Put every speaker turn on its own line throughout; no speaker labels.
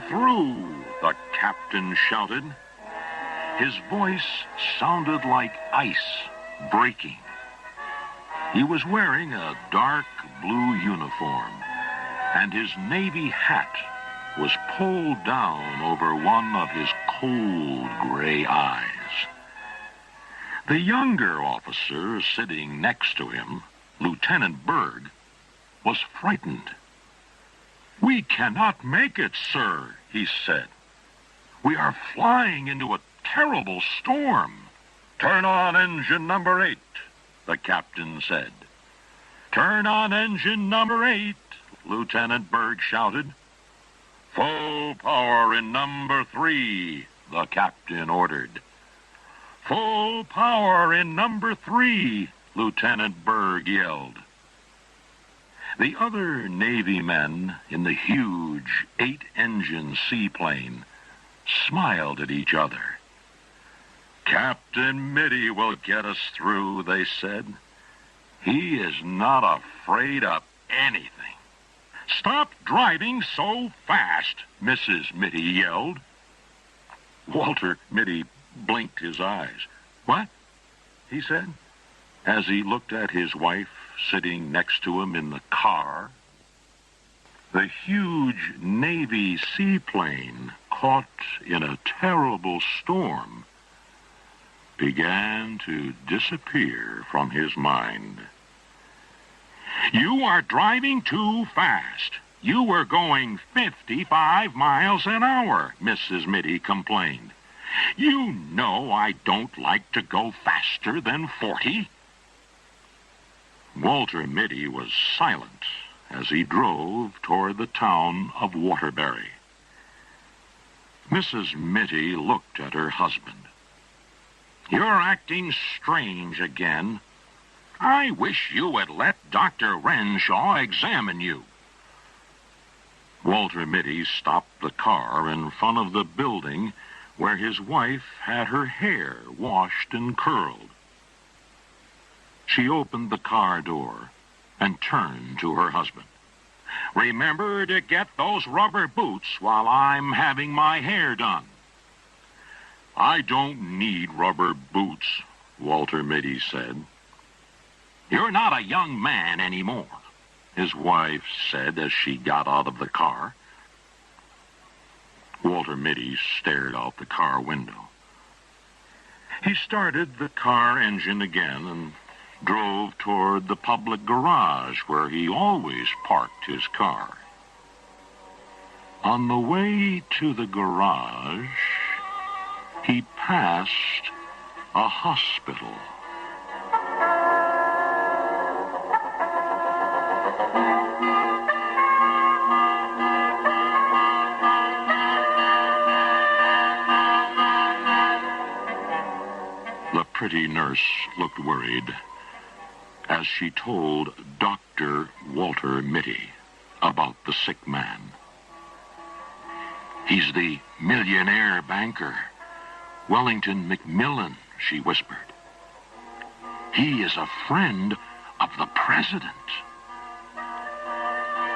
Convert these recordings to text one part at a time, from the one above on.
through, the captain shouted. His voice sounded like ice breaking. He was wearing a dark blue uniform, and his navy hat was pulled down over one of his cold gray eyes. The younger officer sitting next to him, Lieutenant Berg, was frightened. "We cannot make it, sir," he said. "We are flying into a terrible storm." "Turn on engine number 8, the captain said. "Turn on engine number 8, Lieutenant Berg shouted. "Full power in number 3, the captain ordered. "Full power in number 3, Lieutenant Berg yelled. The other Navy men in the huge 8-engine seaplane smiled at each other. "Captain Mitty will get us through," they said. "He is not afraid of anything." "Stop driving so fast," Mrs. Mitty yelled. Walter Mitty blinked his eyes. "What?" he said, as he looked at his wife sitting next to him in the car. The huge Navy seaplane, caught in a terrible storm, began to disappear from his mind. "You are driving too fast. You were going 55 miles an hour, Mrs. Mitty complained. "You know I don't like to go faster than 40. Walter Mitty was silent as he drove toward the town of Waterbury. Mrs. Mitty looked at her husband. "You're acting strange again. I wish you would let Dr. Renshaw examine you." Walter Mitty stopped the car in front of the building where his wife had her hair washed and curled. She opened the car door and turned to her husband. "Remember to get those rubber boots while I'm having my hair done." "I don't need rubber boots," Walter Mitty said. "You're not a young man anymore," his wife said as she got out of the car. Walter Mitty stared out the car window. He started the car engine again and drove toward the public garage where he always parked his car. On the way to the garage, he passed a hospital. The pretty nurse looked worried as she told Dr. Walter Mitty about the sick man. "He's the millionaire banker, Wellington McMillan," she whispered. "He is a friend of the president."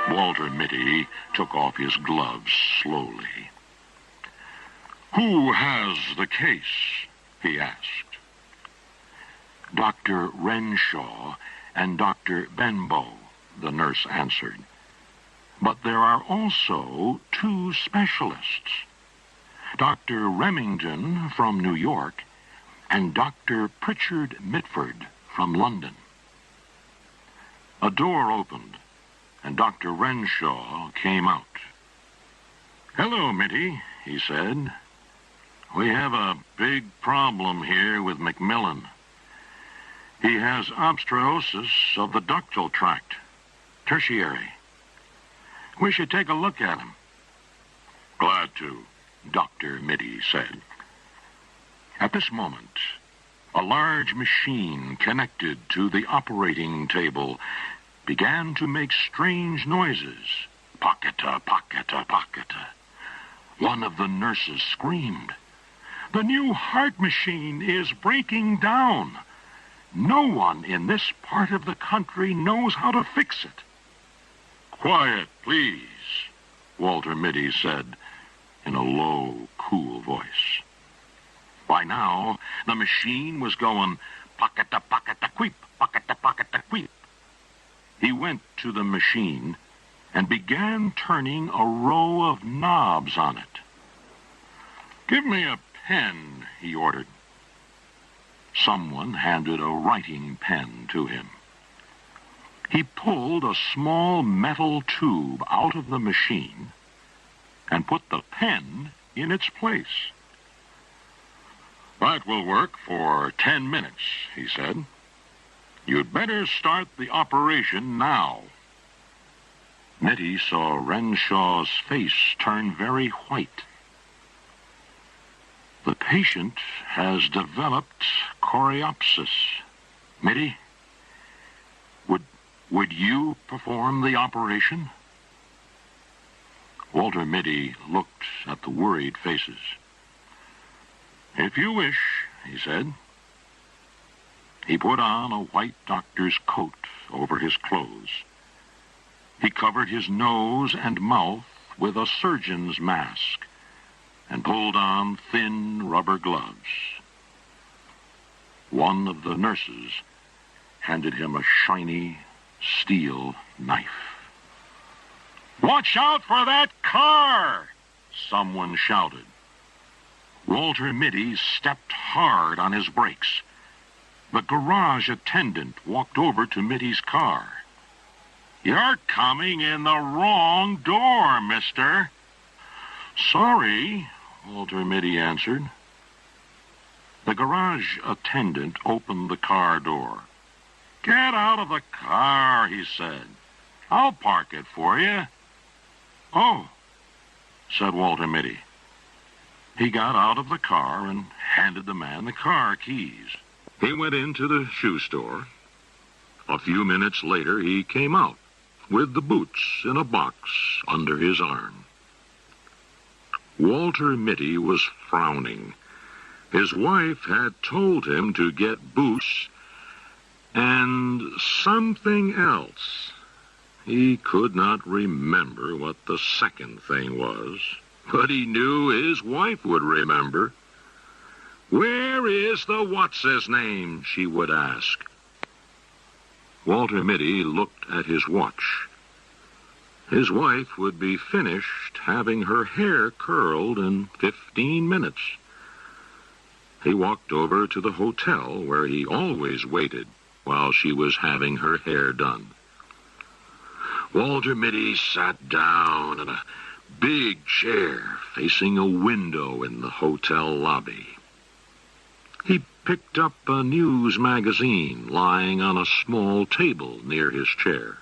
Walter Mitty took off his gloves slowly. "Who has the case?" he asked. "Dr. Renshaw and Dr. Benbow," the nurse answered. "But there are also 2 specialists, Dr. Remington from New York and Dr. Pritchard Mitford from London." A door opened, and Dr. Renshaw came out. "Hello, Mitty," he said. "We have a big problem here with McMillan. He has osteoporosis of the ductal tract, tertiary. We should take a look at him." "Glad to," Dr. Mitty said. At this moment, a large machine connected to the operating table began to make strange noises. Pocketa, pocketa, pocketa. One of the nurses screamed, "The new heart machine is breaking down. No one in this part of the country knows how to fix it." "Quiet, please," Walter Mitty said in a low, cool voice. By now, the machine was going pocket-a-pocket-a-queep, pocket-a-pocket-a-queep. He went to the machine and began turning a row of knobs on it. "Give me a pen," he ordered. Someone handed a writing pen to him. He pulled a small metal tube out of the machine and put the pen in its place. "That will work for 10 minutes, he said. "You'd better start the operation now." Mitty saw Renshaw's face turn very white. "The patient has developed choreopsis. Mitty, would you perform the operation?" Walter Mitty looked at the worried faces. "If you wish," he said. He put on a white doctor's coat over his clothes. He covered his nose and mouth with a surgeon's mask and pulled on thin rubber gloves. One of the nurses handed him a shiny steel knife. "Watch out for that car!" someone shouted. Walter Mitty stepped hard on his brakes. The garage attendant walked over to Mitty's car. "You're coming in the wrong door, mister." "Sorry," Walter Mitty answered. The garage attendant opened the car door. "Get out of the car," he said. "I'll park it for you." "Oh," said Walter Mitty. He got out of the car and handed the man the car keys. He went into the shoe store. A few minutes later, he came out with the boots in a box under his arm. Walter Mitty was frowning. His wife had told him to get boots and something else. He could not remember what the second thing was, but he knew his wife would remember. "Where is the what's-his-name?" she would ask. Walter Mitty looked at his watch. His wife would be finished having her hair curled in 15 minutes. He walked over to the hotel where he always waited while she was having her hair done. Walter Mitty sat down in a big chair facing a window in the hotel lobby. He picked up a news magazine lying on a small table near his chair.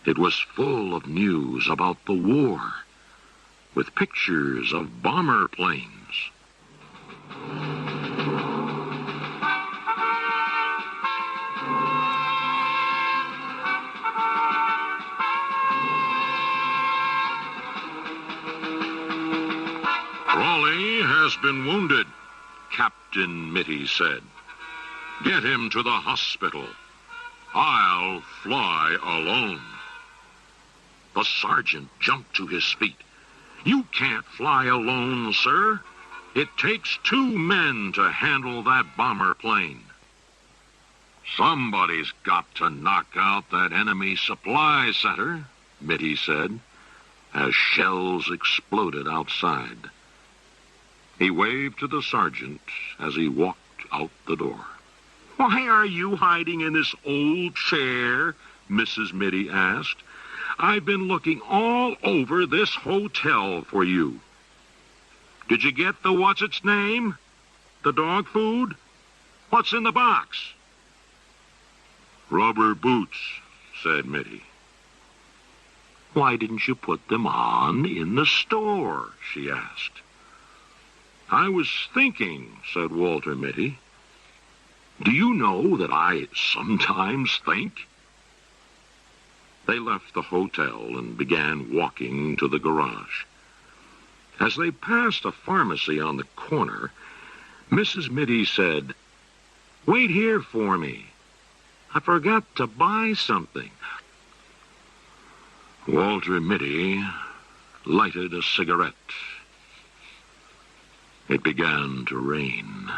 It was full of news about the war, with pictures of bomber planes. "Raleigh has been wounded," Captain Mitty said. "Get him to the hospital. I'll fly alone." The sergeant jumped to his feet. "You can't fly alone, sir. It takes 2 men to handle that bomber plane." "Somebody's got to knock out that enemy supply center," Mitty said, as shells exploded outside. He waved to the sergeant as he walked out the door. "Why are you hiding in this old chair?" Mrs. Mitty asked. "I've been looking all over this hotel for you. Did you get the what's-its-name? The dog food? What's in the box?" "Rubber boots," said Mitty. "Why didn't you put them on in the store?" she asked. "I was thinking," said Walter Mitty. "Do you know that I sometimes think?" They left the hotel and began walking to the garage. As they passed a pharmacy on the corner, Mrs. Mitty said, "Wait here for me. I forgot to buy something." Walter Mitty lighted a cigarette. It began to rain.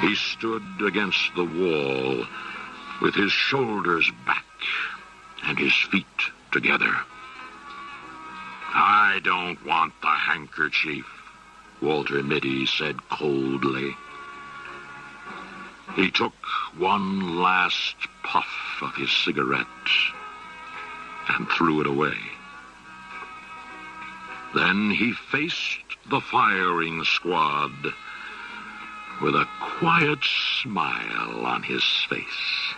He stood against the wall with his shoulders back and his feet together. "I don't want the handkerchief," Walter Mitty said coldly. He took one last puff of his cigarette and threw it away. Then he faced the firing squad with a quiet smile on his face.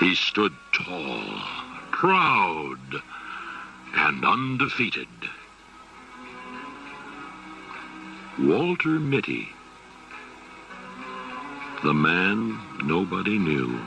He stood tall, proud, and undefeated. Walter Mitty, the man nobody knew.